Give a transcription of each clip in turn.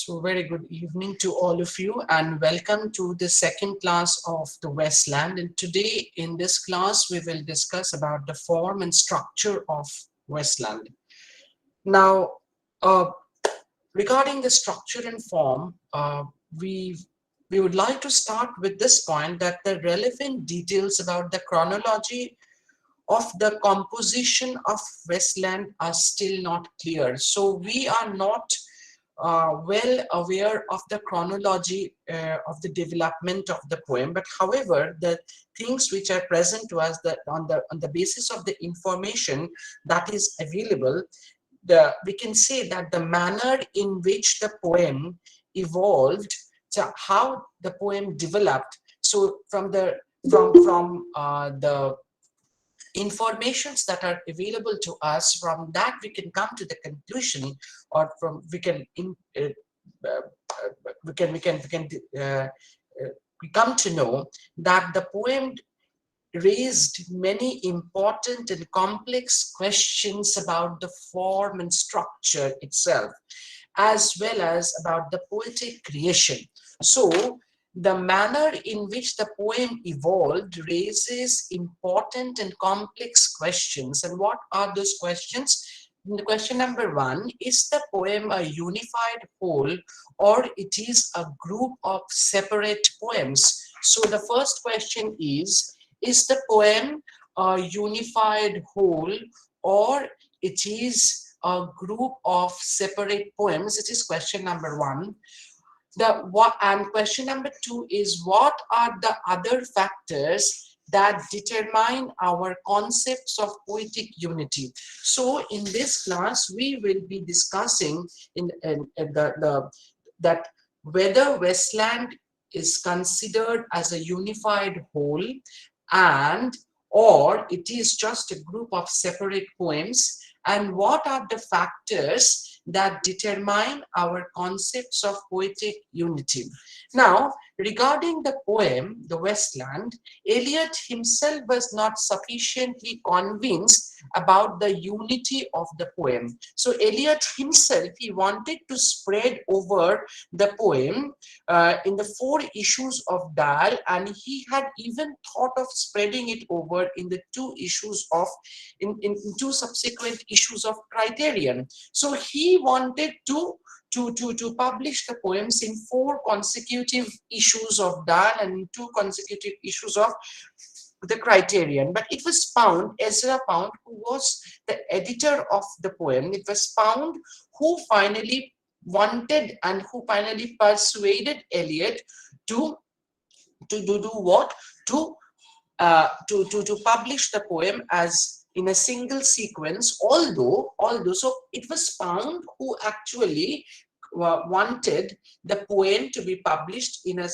So very good evening to all of you and welcome to the second class of the Westland. And today in this class, we will discuss about the form and structure of Westland. Now, uh, regarding the structure and form, we we would like to start with this point that the relevant details about the chronology of the composition of Westland are still not clear. So we are not well aware of the chronology of the development of the poem, but however, the things which are present to us that on the basis of the information that is available, we can say that the manner in which the poem evolved, so how the poem developed. So from the informations that are available to us, from that we can come to the conclusion, or from uh, uh, we come to know that the poem raised many important and complex questions about the form and structure itself, as well as about the poetic creation. So, the manner in which the poem evolved raises important and complex questions. And what are those questions? The question number one, is the poem a unified whole or it is a group of separate poems? So the first question is the poem a unified whole or it is a group of separate poems? It is question number one. And question number two is, what are the other factors that determine our concepts of poetic unity? So in this class we will be discussing that whether Westland is considered as a unified whole and or it is just a group of separate poems, and what are the factors that determine our concepts of poetic unity. Now, regarding the poem, The Westland, Eliot himself was not sufficiently convinced about the unity of the poem. So Eliot himself, he wanted to spread over the poem in the 4 issues of Dial, and he had even thought of spreading it over in the 2 issues of in 2 subsequent issues of Criterion. So he wanted to publish the poems in 4 consecutive issues of Dial and 2 consecutive issues of the Criterion. But it was Pound, Ezra Pound, who was the editor of the poem. It was Pound who finally wanted and who finally persuaded Eliot to do what? To publish the poem as in a single sequence, although so it was Pound who actually wanted the poem to be published in a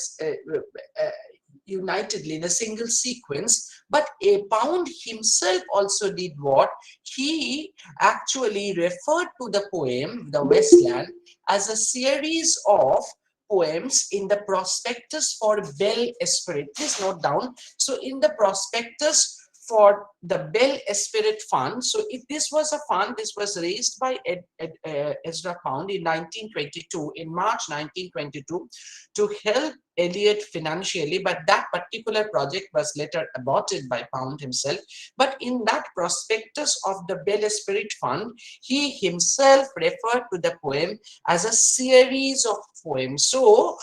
unitedly in a single sequence, but a Pound himself also did what? He actually referred to the poem, The Westland, as a series of poems in the prospectus for Bell Esprit. Please note down. So in the prospectus for the Bell Esprit Fund, so if this was a fund, this was raised by Ezra Pound in 1922, in March 1922, to help Eliot financially, but that particular project was later aborted by Pound himself. But in that prospectus of the Bell Esprit Fund, he himself referred to the poem as a series of poems. So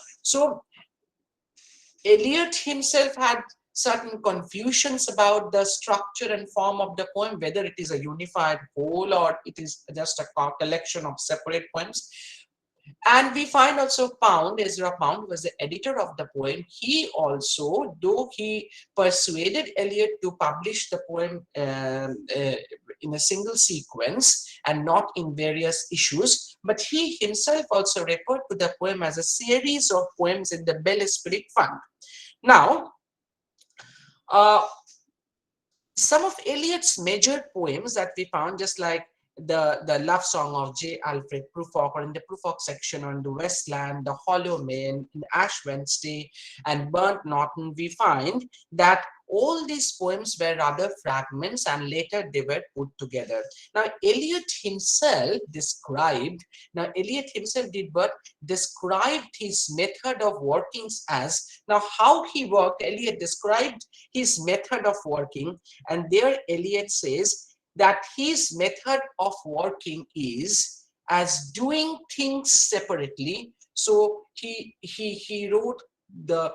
Eliot himself had certain confusions about the structure and form of the poem, whether it is a unified whole or it is just a collection of separate poems. And we find also Pound, Ezra Pound, was the editor of the poem. He also, though he persuaded Eliot to publish the poem in a single sequence and not in various issues, but he himself also referred to the poem as a series of poems in the Bell Esprit Fund. Now, some of Eliot's major poems that we found, just like the love song of J. Alfred Prufrock, or in the Prufrock section on the Westland, the Hollow Man, in Ash Wednesday, and Burnt Norton, we find that all these poems were rather fragments and later they were put together. Now, Eliot himself did what? Described his method of workings as, now how he worked, Eliot described his method of working, and there Eliot says that his method of working is as doing things separately. So he wrote the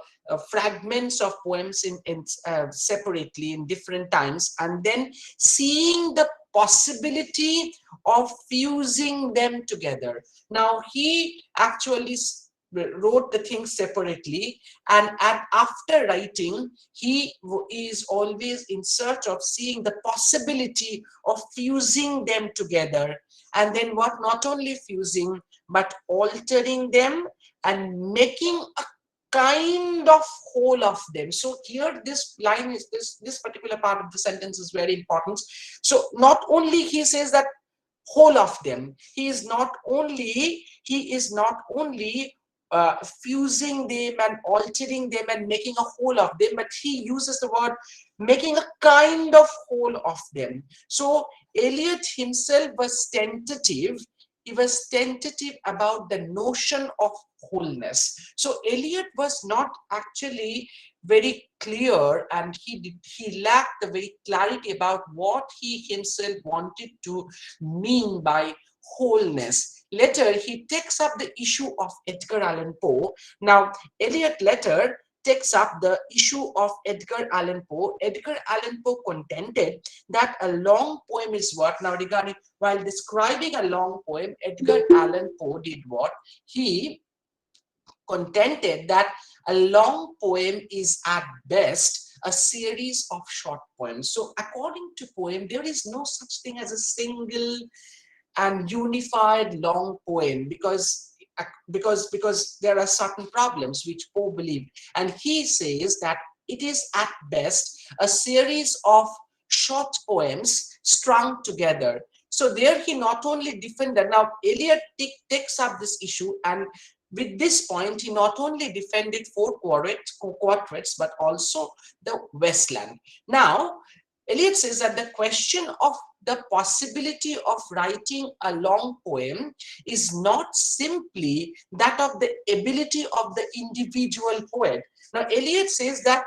fragments of poems in separately in different times, and then seeing the possibility of fusing them together. Now he actually wrote the things separately, and after writing he is always in search of seeing the possibility of fusing them together, and then what, not only fusing but altering them and making a kind of whole of them. So here this line is, this particular part of the sentence is very important. So not only he says that whole of them, he is not only fusing them and altering them and making a whole of them, but he uses the word making a kind of whole of them. So Eliot himself was tentative. He was tentative about the notion of wholeness. So Eliot was not actually very clear, and he lacked the very clarity about what he himself wanted to mean by wholeness. Later, he takes up the issue of Edgar Allan Poe. Now, Eliot later takes up the issue of Edgar Allan Poe. Edgar Allan Poe contended that a long poem is what? Now, regarding, while describing a long poem, Edgar Allan Poe did what? He contended that a long poem is at best a series of short poems. So according to poem, there is no such thing as a single and unified long poem, because there are certain problems which Poe believed, and he says that it is at best a series of short poems strung together. So there he not only defended, now Eliot takes up this issue, and with this point he not only defended four quartets but also the Westland. Now Eliot says that the question of the possibility of writing a long poem is not simply that of the ability of the individual poet. Now, Eliot says that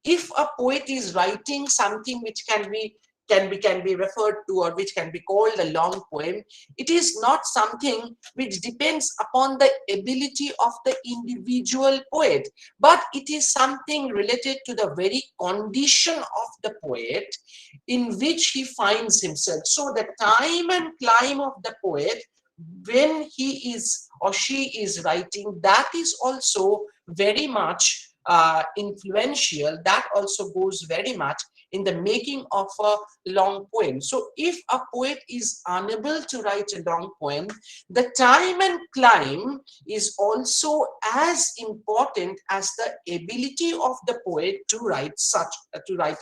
if a poet is writing something which can be referred to, or which can be called a long poem, it is not something which depends upon the ability of the individual poet, but it is something related to the very condition of the poet in which he finds himself. So the time and climb of the poet when he is or she is writing, that is also very much influential. That also goes very much in the making of a long poem. So if a poet is unable to write a long poem, the time and climb is also as important as the ability of the poet to write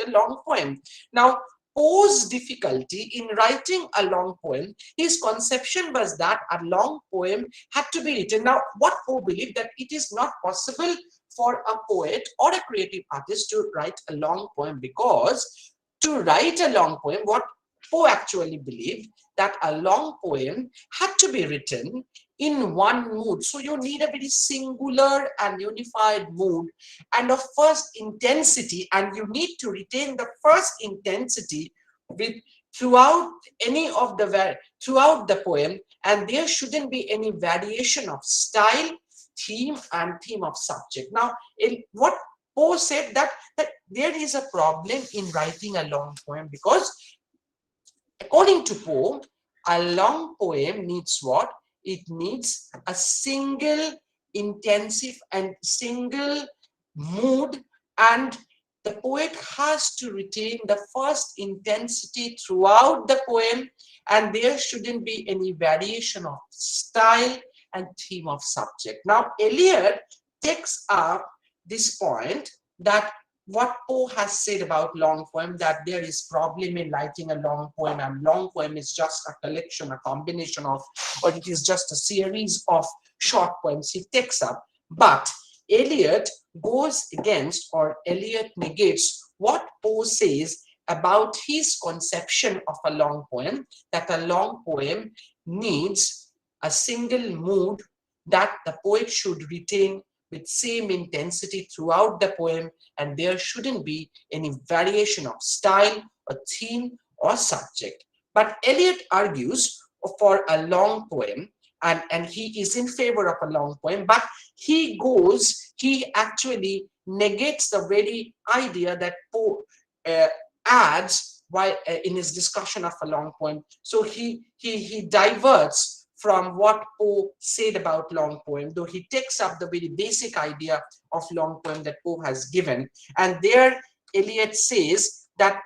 a long poem. Now, Poe's difficulty in writing a long poem, his conception was that a long poem had to be written. Now, what Poe believed, that it is not possible for a poet or a creative artist to write a long poem, because to write a long poem, what Poe actually believed, that a long poem had to be written in one mood. So you need a very singular and unified mood and a first intensity, and you need to retain the first intensity with throughout throughout the poem, and there shouldn't be any variation of style, theme, and theme of subject. Now, what Poe said, that there is a problem in writing a long poem, because according to Poe, a long poem needs what? It needs a single intensive and single mood, and the poet has to retain the first intensity throughout the poem, and there shouldn't be any variation of style and theme of subject. Now, Eliot takes up this point, that what Poe has said about long poem, that there is problem in writing a long poem, and long poem is just a collection, a combination of, or it is just a series of short poems he takes up. But Eliot goes against, or Eliot negates what Poe says about his conception of a long poem, that a long poem needs a single mood that the poet should retain with same intensity throughout the poem, and there shouldn't be any variation of style or theme or subject. But Eliot argues for a long poem, and he is in favor of a long poem, but he actually negates the very idea that Poe uh, adds while in his discussion of a long poem. So he diverts from what Poe said about long poem, though he takes up the very basic idea of long poem that Poe has given. And there Eliot says that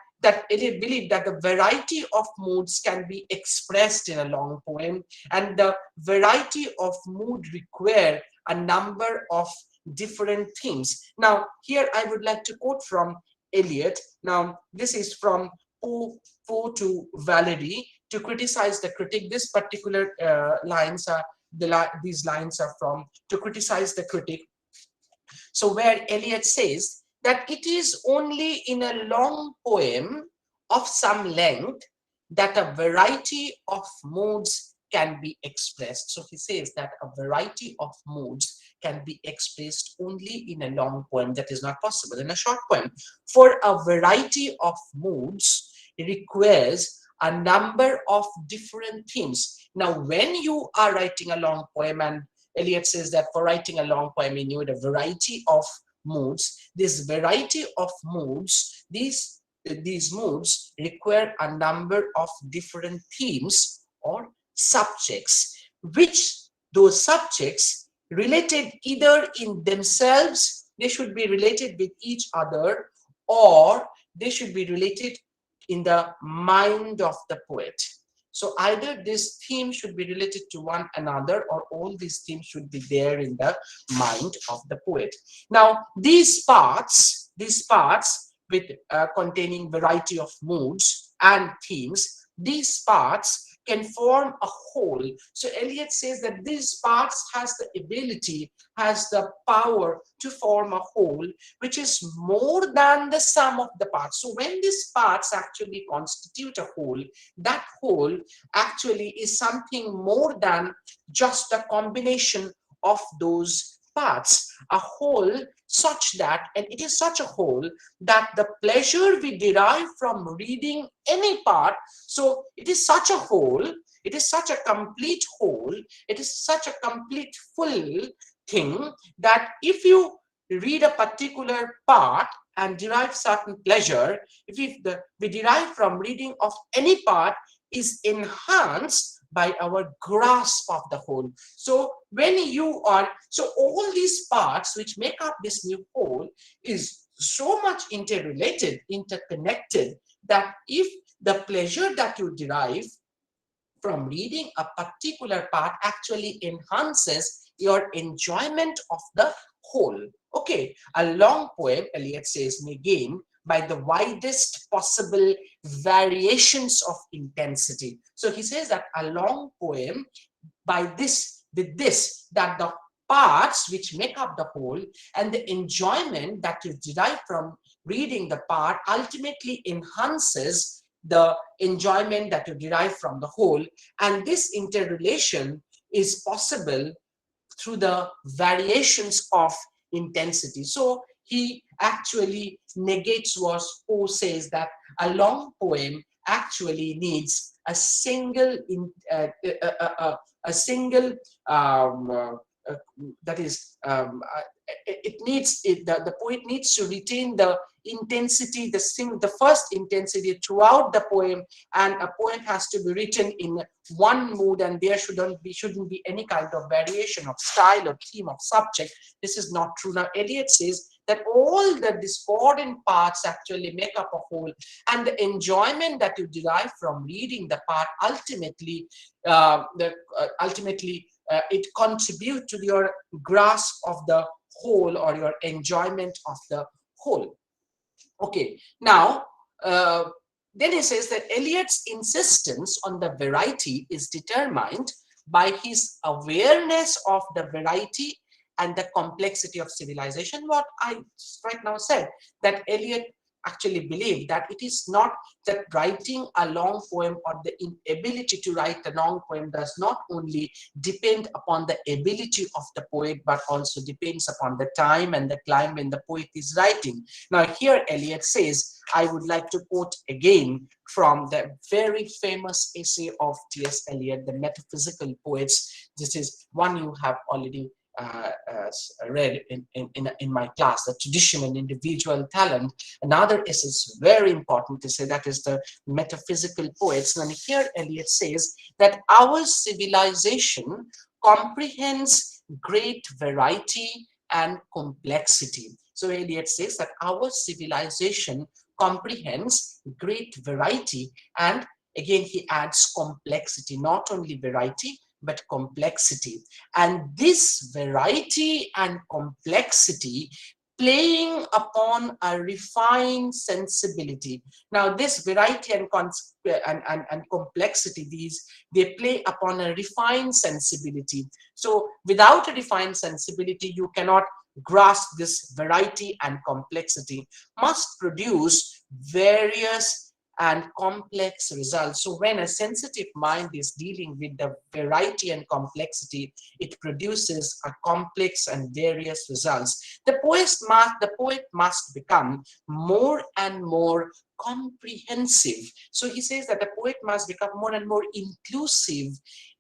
Eliot believed that the variety of moods can be expressed in a long poem, and the variety of mood require a number of different themes. Now, here I would like to quote from Eliot. Now, this is from Poe to Valerie to criticize the critic. This particular lines are these lines are from to criticize the critic. So where Eliot says that it is only in a long poem of some length that a variety of moods can be expressed. So he says that a variety of moods can be expressed only in a long poem. That is not possible in a short poem. For a variety of moods requires a number of different themes. Now, when you are writing a long poem, and Eliot says that for writing a long poem, you need a variety of moods. This variety of moods, these moods require a number of different themes or subjects, which those subjects related either in themselves, they should be related with each other, or they should be related in the mind of the poet. So either this theme should be related to one another, or all these themes should be there in the mind of the poet. Now, these parts with containing variety of moods and themes, these parts can form a whole. So Eliot says that these parts has the ability, has the power to form a whole, which is more than the sum of the parts. So when these parts actually constitute a whole, that whole actually is something more than just a combination of those parts, a whole such that, and it is such a whole that the pleasure we derive from reading any part, so it is such a whole, it is such a complete whole, it is such a complete full thing, that if you read a particular part and derive certain pleasure, we derive from reading of any part is enhanced by our grasp of the whole. So when you are, so all these parts which make up this new whole is so much interrelated, interconnected, that if the pleasure that you derive from reading a particular part actually enhances your enjoyment of the whole. Okay, a long poem, Eliot says, may gain by the widest possible variations of intensity. So he says that a long poem, by this, with this, that the parts which make up the whole and the enjoyment that you derive from reading the part ultimately enhances the enjoyment that you derive from the whole, and this interrelation is possible through the variations of intensity. So he actually negates what Poe says, that a long poem actually needs a single a single uh, that is it needs it, the poet needs to retain the intensity, the first intensity throughout the poem, and a poem has to be written in one mood, and there shouldn't be any kind of variation of style or theme of subject. This is not true. Now Eliot says that all the discordant parts actually make up a whole, and the enjoyment that you derive from reading the part ultimately it contributes to your grasp of the whole, or your enjoyment of the whole. Okay, now uh, then he says that Eliot's insistence on the variety is determined by his awareness of the variety and the complexity of civilization. What I right now said, that Eliot actually believed that it is not that writing a long poem or the inability to write a long poem does not only depend upon the ability of the poet, but also depends upon the time and the climate when the poet is writing. Now, here Eliot says, I would like to quote again from the very famous essay of T.S. Eliot, The Metaphysical Poets. This is one you have already read in my class, The Tradition and Individual Talent. Another essay is very important to say, that is the Metaphysical Poets. And here Eliot says that our civilization comprehends great variety and complexity. So Eliot says that our civilization comprehends great variety, and again he adds complexity, not only variety but complexity. And this variety and complexity playing upon a refined sensibility. Now this variety and complexity, these they play upon a refined sensibility. So without a refined sensibility, you cannot grasp this variety and complexity, must produce various and complex results. So when a sensitive mind is dealing with the variety and complexity, it produces a complex and various results. The poet must become more and more comprehensive. So he says that the poet must become more and more inclusive,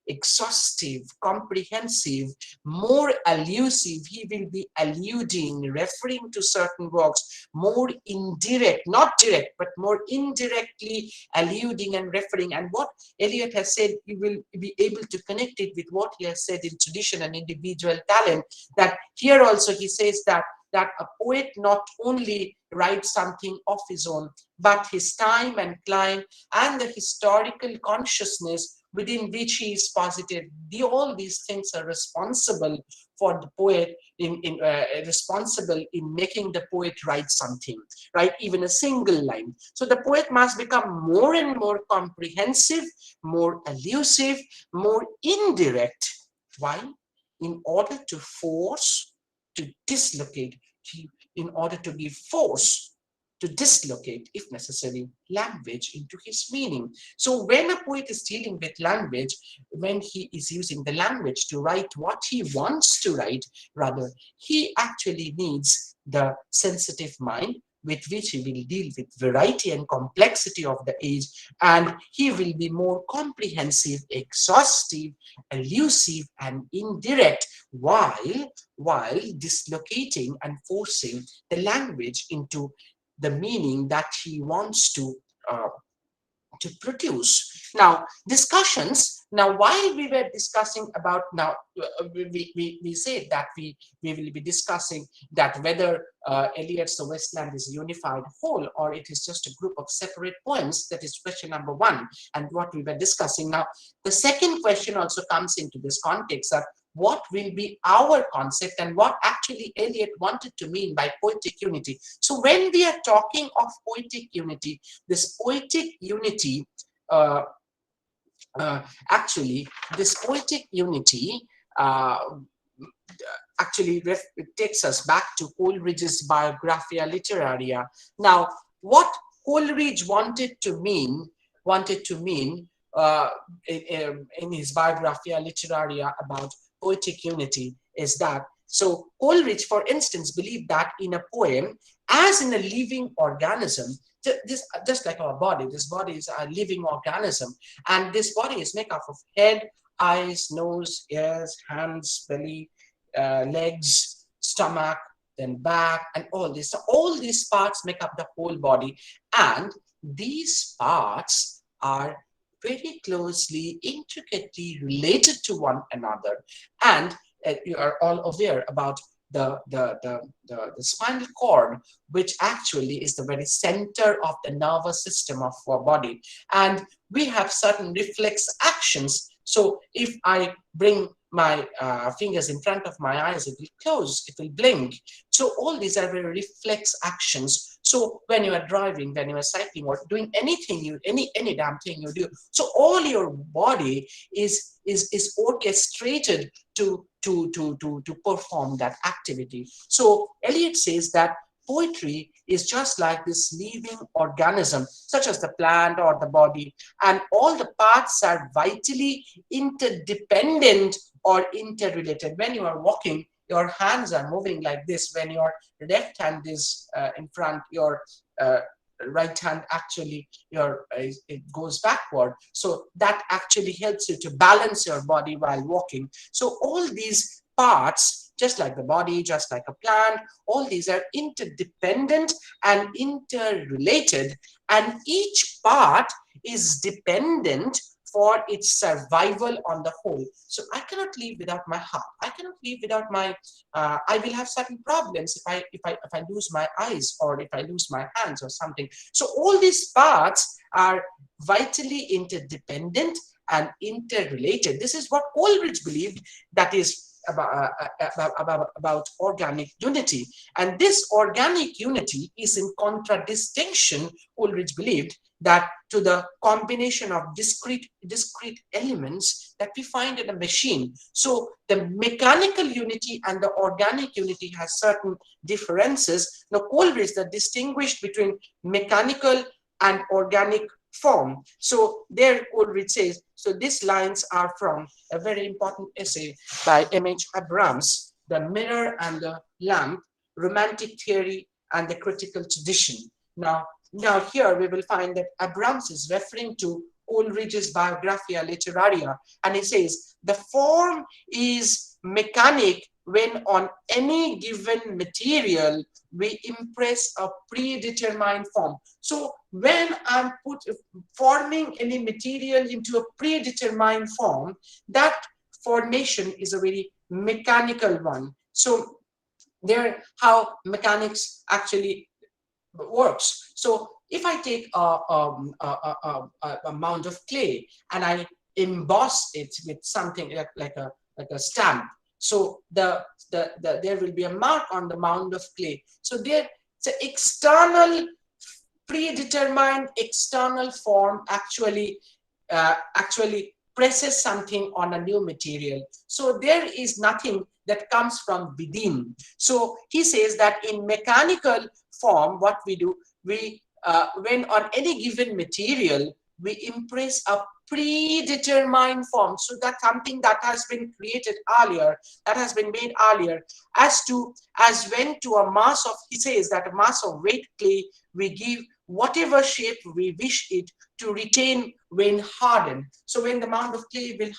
exhaustive, comprehensive, more allusive. He will be alluding, referring to certain works, more indirect, not direct, but more indirectly alluding and referring. And what Eliot has said, you will be able to connect it with what he has said in Tradition and Individual Talent, that here also he says that a poet not only writes something of his own, but his time and clime and the historical consciousness within which he is posited. All these things are responsible for the poet, responsible in making the poet write something, right? Even a single line. So the poet must become more and more comprehensive, more elusive, more indirect. Why? In order to force, to dislocate, in order to give force to dislocate, if necessary, language into his meaning. So when a poet is dealing with language, when he is using the language to write what he wants to write, rather, he actually needs the sensitive mind with which he will deal with variety and complexity of the age, and he will be more comprehensive, exhaustive, elusive, and indirect, while dislocating and forcing the language into the meaning that he wants to produce. Now, discussions. Now, while we were discussing about now, we said that we will be discussing that whether Eliot's The Westland is a unified whole or it is just a group of separate poems. That is question number one, and what we were discussing. Now, the second question also comes into this context, that what will be our concept and what actually Eliot wanted to mean by poetic unity. So when we are talking of poetic unity, this poetic unity, uh, uh, actually, this poetic unity uh, actually it takes us back to Coleridge's Biographia Literaria. Now, what Coleridge wanted to mean in his Biographia Literaria about poetic unity is that, so Coleridge, for instance, believed that in a poem, as in a living organism, this just like our body, this body is a living organism, and this body is made up of head, eyes, nose, ears, hands, belly, legs, stomach, then back, and all this. So all these parts make up the whole body, and these parts are very closely, intricately related to one another. And you are all aware about the spinal cord, which actually is the very center of the nervous system of our body. And we have certain reflex actions. So if I bring my fingers in front of my eyes, it will close, it will blink. So all these are very reflex actions. So when you are driving, when you are cycling, or doing anything, any damn thing you do, so all your body is orchestrated to perform that activity. So Eliot says that poetry is just like this living organism, such as the plant or the body, and all the parts are vitally interdependent or interrelated. When you are walking, your hands are moving like this. When your left hand is in front, your right hand actually it goes backward. So that actually helps you to balance your body while walking. So all these parts, just like the body, just like a plant, all these are interdependent and interrelated, and each part is dependent for its survival on the whole. So I cannot live without my heart. I cannot live without my. I will have certain problems if I lose my eyes, or if I lose my hands or something. So all these parts are vitally interdependent and interrelated. This is what Coleridge believed. That is about organic unity, and this organic unity is in contradistinction, Coleridge believed, that to the combination of discrete elements that we find in a machine. So the mechanical unity and the organic unity has certain differences. Now Coleridge that distinguished between mechanical and organic form. So there Coleridge says, so these lines are from a very important essay by M.H. Abrams, The Mirror and the Lamp, Romantic Theory and the Critical Tradition. Now here we will find that Abrams is referring to Coleridge's Biographia Literaria, and he says the form is mechanic when on any given material we impress a predetermined form. So when I'm forming any material into a predetermined form, that formation is a very mechanical one. So there how mechanics actually works. So if I take a mound of clay and I emboss it with something like a stamp, so there will be a mark on the mound of clay. So there, it's an external, predetermined external form actually presses something on a new material. So there is nothing that comes from within. So he says that in mechanical form, what we do, we when on any given material, we impress a predetermined form. So that's something that has been created earlier, that has been made earlier, as when to a mass of, he says that a mass of wet clay, we give whatever shape we wish it to retain when hardened. So when the mound of clay will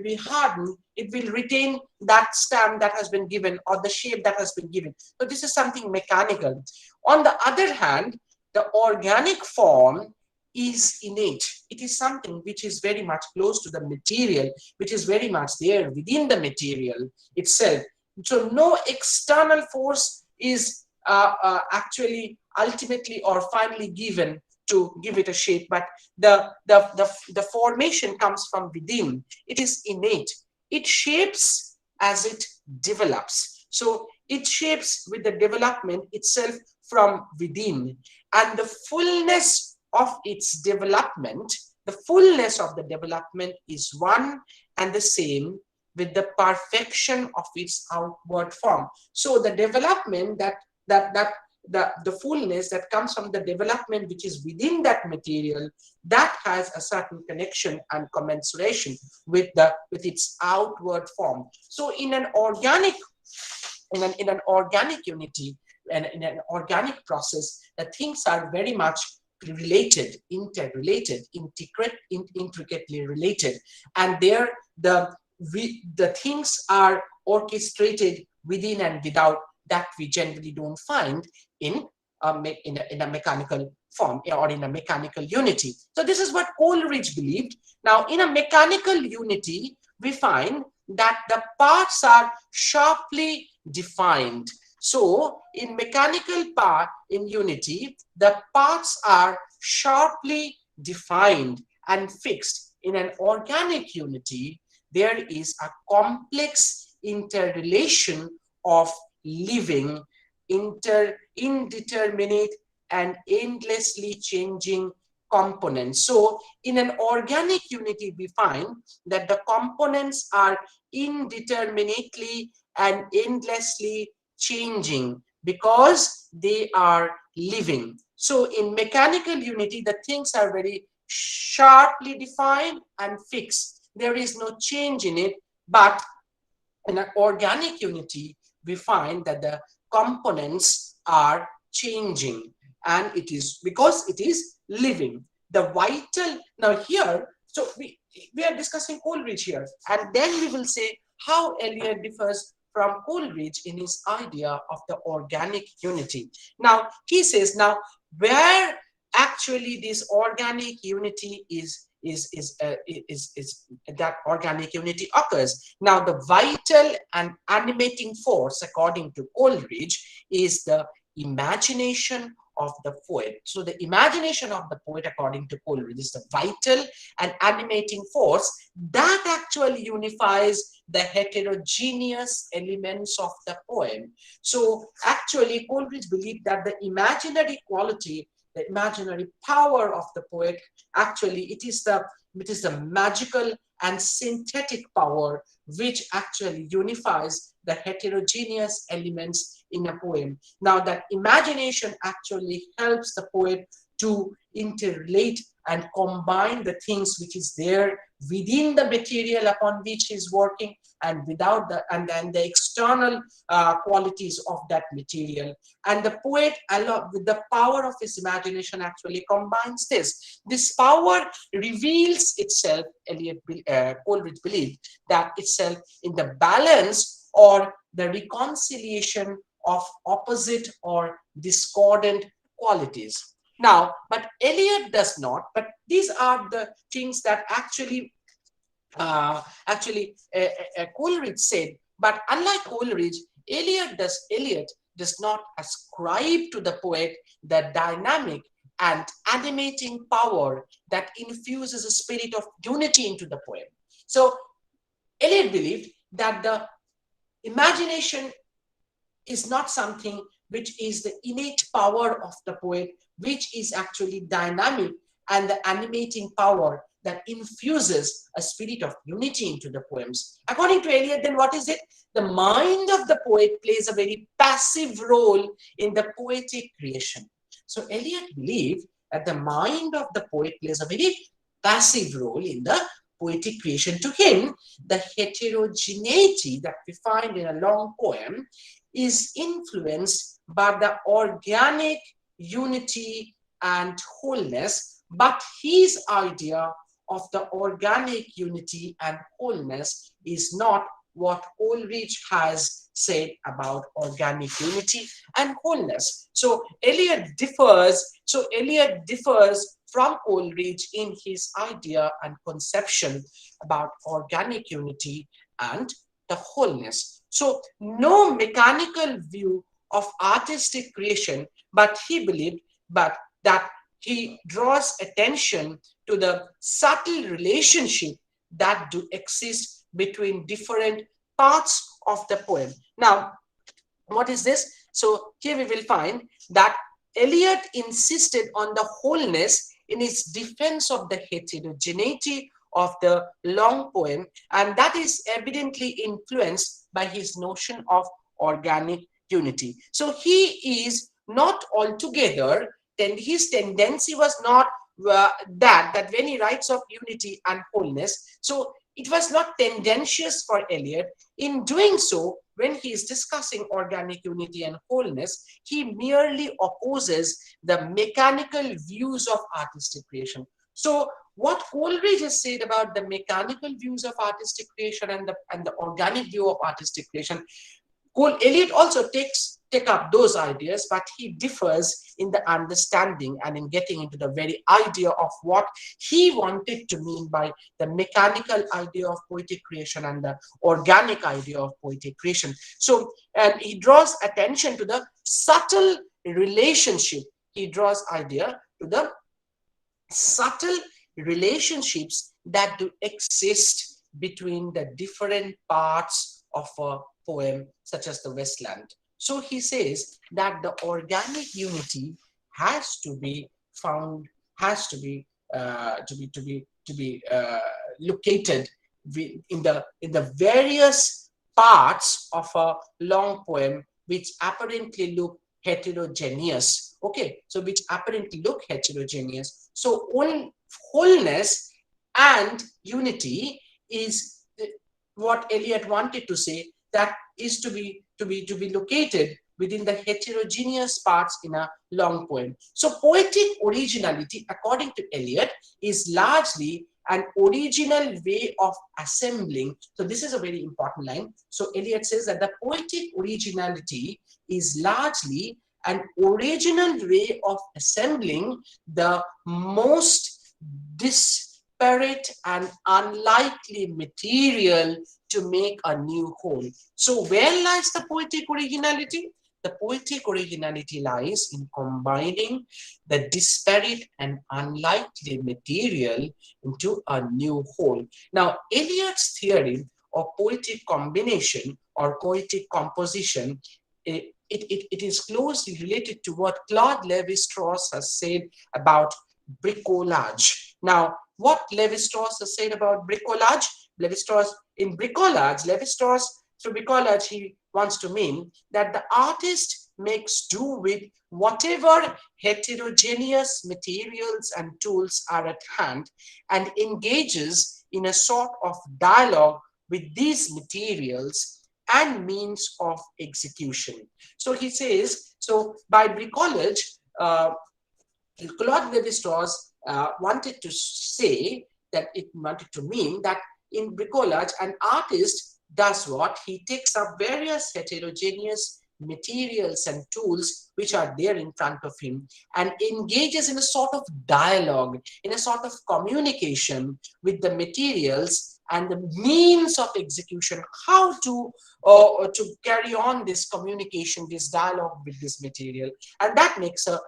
be hardened, it will retain that stamp that has been given, or the shape that has been given. So this is something mechanical. On the other hand, the organic form is innate. It is something which is very much close to the material, which is very much there within the material itself. So no external force is actually ultimately or finally given to give it a shape, but the formation comes from within. It is innate. It shapes as it develops. So it shapes with the development itself from within, and the fullness of its development, the fullness of the development is one and the same with the perfection of its outward form. So the development the fullness that comes from the development which is within that material, that has a certain connection and commensuration with its outward form. So in an organic unity and in an organic process, the things are very much related, interrelated, intricately related, and there the things are orchestrated within and without, that we generally don't find in a mechanical form or in a mechanical unity. So this is what Coleridge believed. Now, in a mechanical unity, we find that the parts are sharply defined. So in mechanical part in unity, the parts are sharply defined and fixed. In an organic unity, there is a complex interrelation of living indeterminate and endlessly changing components. So in an organic unity, we find that the components are indeterminately and endlessly changing because they are living. So in mechanical unity, the things are very sharply defined and fixed. There is no change in it, but in an organic unity, we find that the components are changing, and it is because it is living. The vital, now here, so we are discussing Coleridge here, and then we will say how Eliot differs from Coleridge in his idea of the organic unity. Now, he says, now, where actually this organic unity is that organic unity occurs. Now, the vital and animating force, according to Coleridge, is the imagination of the poet. So the imagination of the poet, according to Coleridge, is the vital and animating force that actually unifies the heterogeneous elements of the poem. So actually, Coleridge believed that the imaginary quality, the imaginary power of the poet, actually it is the magical and synthetic power which actually unifies the heterogeneous elements in a poem. Now that imagination actually helps the poet to interrelate and combine the things which is there within the material upon which he's working, and without the and then the external qualities of that material. And the poet, along with the power of his imagination, actually combines this power reveals itself, Coleridge believed, that itself in the balance or the reconciliation of opposite or discordant qualities. Now, but Eliot does not, but these are the things that Coleridge said. But unlike Coleridge, Eliot does not ascribe to the poet the dynamic and animating power that infuses a spirit of unity into the poem. So Eliot believed that the imagination is not something which is the innate power of the poet, which is actually dynamic and the animating power that infuses a spirit of unity into the poems. According to Eliot, then what is it? The mind of the poet plays a very passive role in the poetic creation. So Eliot believed that the mind of the poet plays a very passive role in the poetic creation. To him, the heterogeneity that we find in a long poem is influenced by the organic unity and wholeness, but his idea of the organic unity and wholeness is not what Coleridge has said about organic unity and wholeness. So Eliot differs from Coleridge in his idea and conception about organic unity and the wholeness. So no mechanical view of artistic creation, but he believed but that he draws attention to the subtle relationship that do exist between different parts of the poem. Now, what is this? So here we will find that Eliot insisted on the wholeness in his defense of the heterogeneity of the long poem, and that is evidently influenced by his notion of organic unity. So he is not altogether, then his tendency was not that when he writes of unity and wholeness, so it was not tendentious for Eliot. In doing so, when he is discussing organic unity and wholeness, he merely opposes the mechanical views of artistic creation. So what Coleridge has said about the mechanical views of artistic creation and the organic view of artistic creation, Eliot also take up those ideas, but he differs in the understanding and in getting into the very idea of what he wanted to mean by the mechanical idea of poetic creation and the organic idea of poetic creation. So, and he draws attention to the subtle relationship. He draws idea to the subtle relationships that do exist between the different parts of a poem, such as the Westland. So he says that the organic unity has to be found, has to be located in the various parts of a long poem which apparently look heterogeneous. Okay, so which apparently look heterogeneous. So wholeness and unity is what Eliot wanted to say, that is to be located within the heterogeneous parts in a long poem. So poetic originality, according to Eliot, is largely an original way of assembling. So this is a very important line. So Eliot says that the poetic originality is largely an original way of assembling the most disparate and unlikely material to make a new whole. So where lies the poetic originality? The poetic originality lies in combining the disparate and unlikely material into a new whole. Now, Eliot's theory of poetic combination or poetic composition, it is closely related to what Claude Lévi-Strauss has said about bricolage. Now, what Lévi-Strauss has said about bricolage? Lévi-Strauss, in bricolage, Lévi-Strauss, through bricolage, he wants to mean that the artist makes do with whatever heterogeneous materials and tools are at hand and engages in a sort of dialogue with these materials and means of execution. So he says, so by bricolage, Claude Lévi-Strauss wanted to say that it wanted to mean that in bricolage, an artist does what? He takes up various heterogeneous materials and tools which are there in front of him and engages in a sort of dialogue, in a sort of communication with the materials and the means of execution, how to carry on this communication, this dialogue with this material, and that makes a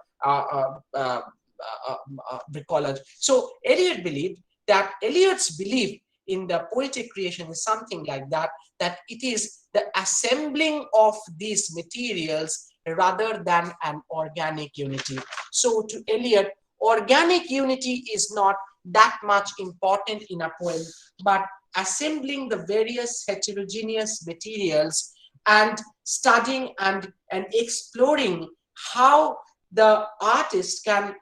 bricolage. So Eliot believed that Eliot's belief in the poetic creation is something like that, that it is the assembling of these materials rather than an organic unity. So to Eliot, organic unity is not that much important in a poem, but assembling the various heterogeneous materials and studying and exploring how the artist can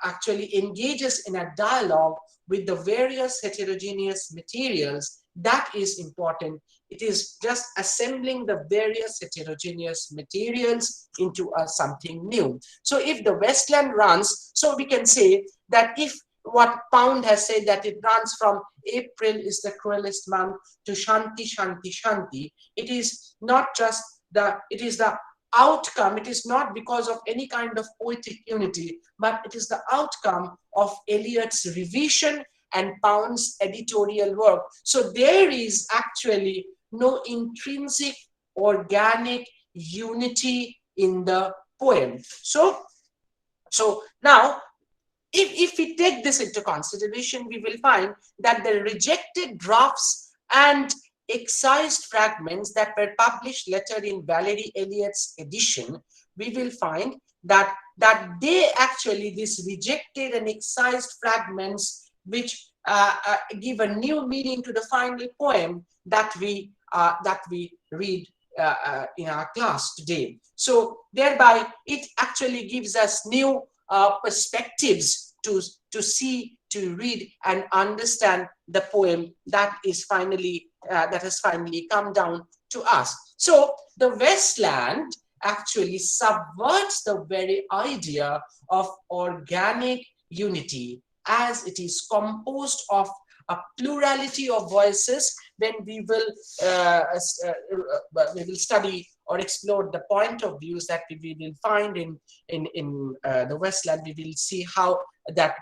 actually engages in a dialogue with the various heterogeneous materials, that is important. It is just assembling the various heterogeneous materials into something new. So if the Westland runs, so we can say that if what Pound has said, that it runs from April is the cruelest month to Shanti, Shanti, Shanti, it is not just it is the outcome. It is not because of any kind of poetic unity, but it is the outcome of Eliot's revision and Pound's editorial work. So there is actually no intrinsic organic unity in the poem. So now, if we take this into consideration, we will find that the rejected drafts and excised fragments that were published later in Valerie Elliott's edition, we will find that they actually, these rejected and excised fragments, which give a new meaning to the final poem that we read in our class today. So thereby, it actually gives us new perspectives to see, to read, and understand the poem that is finally that has finally come down to us. So the Westland actually subverts the very idea of organic unity, as it is composed of a plurality of voices. When we will study or explore the point of views that we will find in the Westland, we will see how that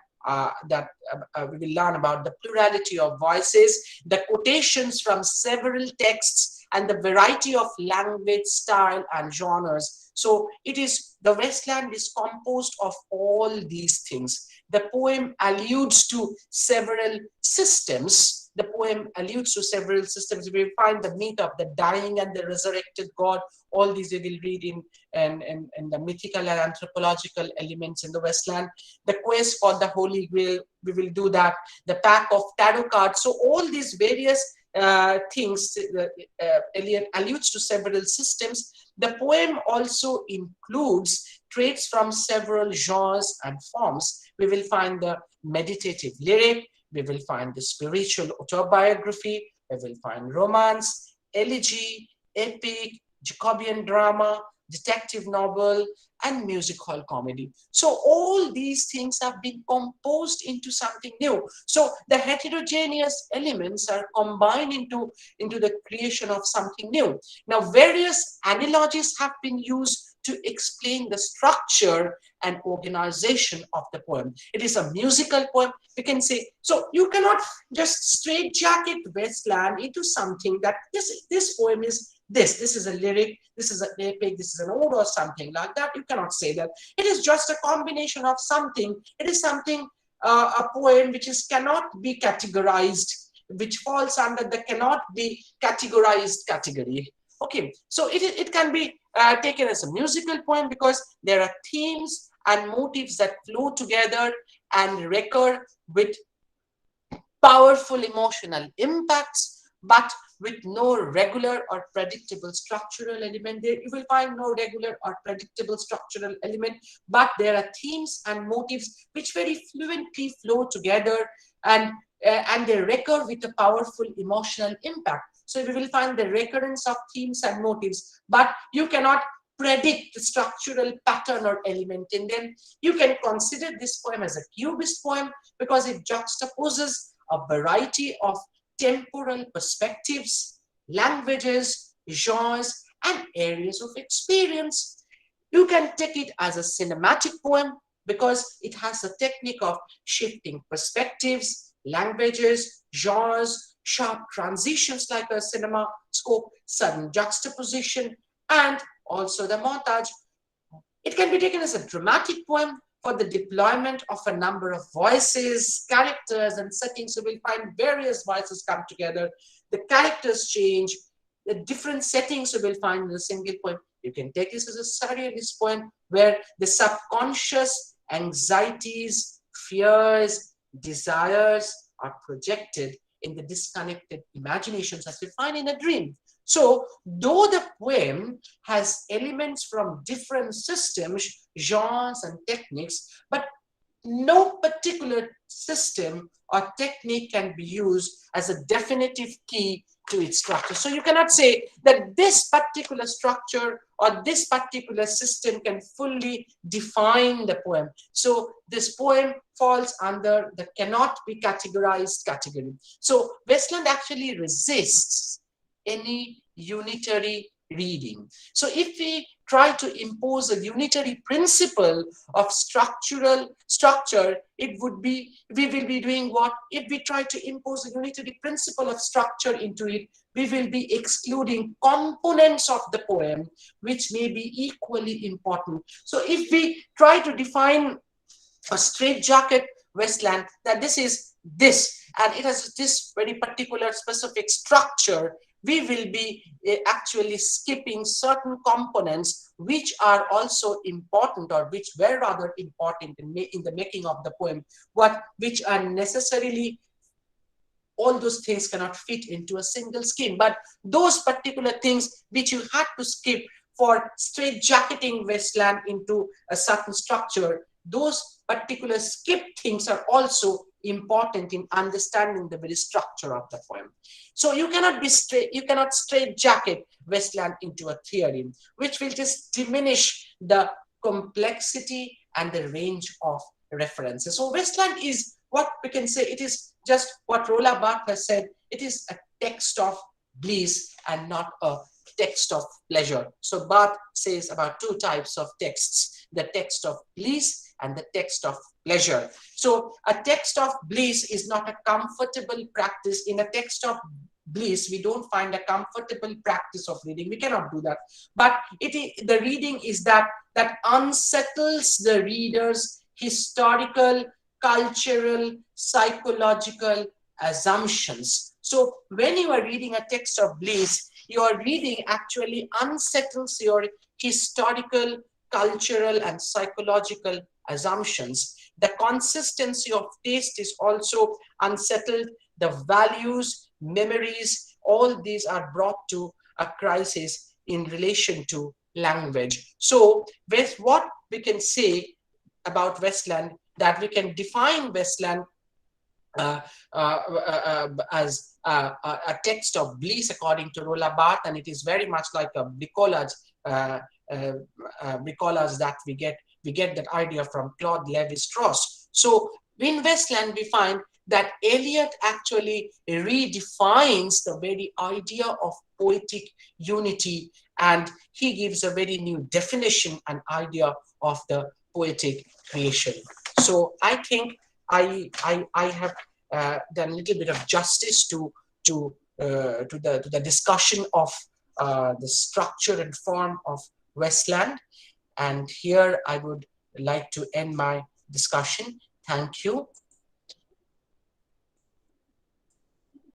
we will learn about the plurality of voices, the quotations from several texts, and the variety of language, style, and genres. So it is, the Westland is composed of all these things. The poem alludes to several systems. The poem alludes to several systems. We find the myth of the dying and the resurrected God. All these we will read in and the mythical and anthropological elements in the Westland. The quest for the Holy Grail, we will do that. The pack of tarot cards. So all these various things alludes to several systems. The poem also includes traits from several genres and forms. We will find the meditative lyric, we will find the spiritual autobiography, we will find romance, elegy, epic, Jacobean drama, detective novel, and music hall comedy. So all these things have been composed into something new. So the heterogeneous elements are combined into the creation of something new. Now, various analogies have been used to explain the structure and organization of the poem. It is a musical poem, we can say. So you cannot just straitjacket Westland into something that this poem is this is a lyric, this is an epic, this is an ode or something like that. You cannot say that. It is just a combination of something. It is something, a poem which is cannot be categorized, which falls under the cannot be categorized category. Okay, so it can be taken as a musical poem because there are themes and motifs that flow together and recur with powerful emotional impacts, but with no regular or predictable structural element. There you will find no regular or predictable structural element, but there are themes and motifs which very fluently flow together and they recur with a powerful emotional impact. So we will find the recurrence of themes and motives, but you cannot predict the structural pattern or element in them. You can consider this poem as a cubist poem because it juxtaposes a variety of temporal perspectives, languages, genres, and areas of experience. You can take it as a cinematic poem because it has a technique of shifting perspectives, languages, genres, sharp transitions like a cinema scope, sudden juxtaposition, and also the montage. It can be taken as a dramatic poem for the deployment of a number of voices, characters, and settings. So we'll find various voices come together. The characters change, the different settings you will find in a single poem. You can take this as a surrealist poem where the subconscious anxieties, fears, desires are projected in the disconnected imaginations as we find in a dream. So, though the poem has elements from different systems, genres, and techniques, but no particular system or technique can be used as a definitive key to its structure. So you cannot say that this particular structure or this particular system can fully define the poem. So this poem falls under the cannot be categorized category. So Westland actually resists any unitary reading. So if we try to impose a unitary principle of structure, it would be, we will be doing what? If we try to impose a unitary principle of structure into it, we will be excluding components of the poem, which may be equally important. So if we try to define a straitjacket Westland, that this is this, and it has this very particular specific structure, we will be actually skipping certain components which are also important or which were rather important in the making of the poem, which are necessarily, all those things cannot fit into a single scheme. But those particular things which you had to skip for straitjacketing Westland into a certain structure, those particular skip things are also important in understanding the very structure of the poem. So you cannot straitjacket Westland into a theory, which will just diminish the complexity and the range of references. So Westland is what we can say, it is just what Roland Barthes has said, it is a text of bliss and not a text of pleasure. So Barthes says about two types of texts, the text of bliss and the text of pleasure. So a text of bliss is not a comfortable practice. In a text of bliss, we don't find a comfortable practice of reading. We cannot do that. But the reading is that unsettles the reader's historical, cultural, psychological, assumptions. So when you are reading a text of Bliss, your reading actually unsettles your historical, cultural, and psychological assumptions. The consistency of taste is also unsettled. The values, memories, all these are brought to a crisis in relation to language. So, with what we can say about Westland, that we can define Westland uh, as a text of bliss according to Roland Barthes, and it is very much like a bricolage, uh, uh, bricolage that we get that idea from Claude Lévi-Strauss. So in Westland, we find that Eliot actually redefines the very idea of poetic unity, and he gives a very new definition and idea of the poetic creation. So I think I have done a little bit of justice to to the discussion of the structure and form of Westland. And here I would like to end my discussion. Thank you.